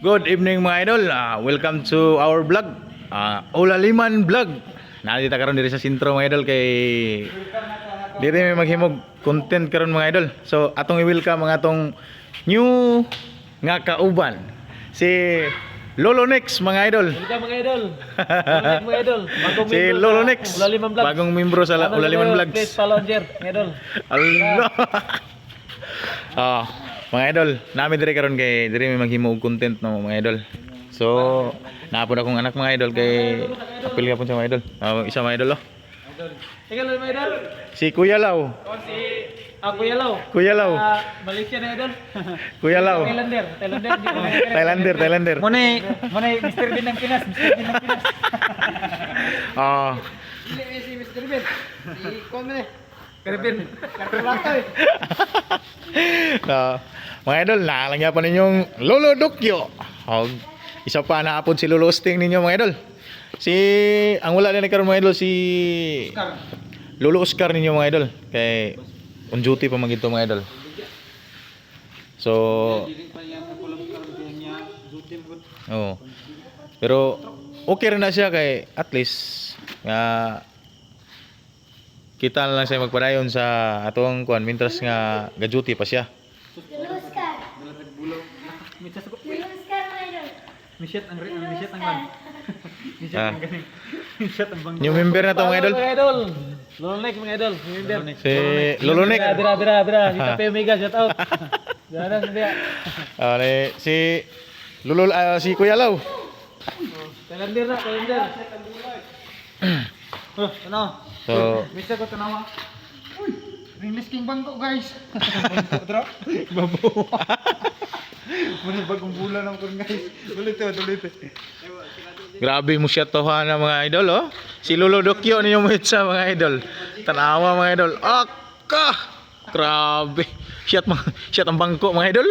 Good evening mga idol. Welcome to our vlog. Ulaliman vlog. Nandito karon diri sa sentro mga idol kay diri may maghimog content karon mga idol. So atong i-welcome mga atong new nga kauban si Lolo Nex mga idol. Welcome mga idol. Welcome mga idol. Bagong Si membro Lolo sa Nex. Ulaliman Vlogs. Bagong membro sa Ulaliman Vlogs. Please follow Jer, mga idol. Allah. Mga idol, namin diri karon kay diri may maghimo og content no mga idol. So, naapod akong anak mga idol kay apil ka pun sa mga idol. Isa mga idol oh. Ikaw lang mga idol. Si Kuya Law. Si Kuya Law. Kuya Law. Malaysia na idol. Kuya Law. Thailander. Thailander. Money Mr. Bean ng Pinas, Mr. Bean ng Pinas. Si Mr. Bean. Si Kone. Caribbean. Caribbean. Mga idol, naalangya pa ninyong Lolo Dokyo. Isa pa naapod si Lolo Sting ninyo mga idol. Ang wala din nagkaroon mga idol si Lolo Oscar ninyo mga idol. Kay on duty pa magito mga idol. So pero okay rin na siya kay at least kita na lang siya magpadayon sa atong kuan mintras nga ga-duty pa siya. Mishat ang man. Mishat ang bang. New member na to mga idol. Mga idol. Lolo Nex mga idol. Member. Si Lolo Nex. Bira. Kita pa Omega shout out. Dara dia. Si Lolo si Kuya Law. Thailander. Ano? So, Mr. ko tanawa. Uy, English King Bangkok guys. babo. Muna bagong bulan ng kun guys. Ulit. Grabe mo siya toha na mga idol oh. Si Lolo Dokyo ninyo mo sa mga idol. Tanawa mga idol. Aka! Grabe. Shot ang bangko mga idol.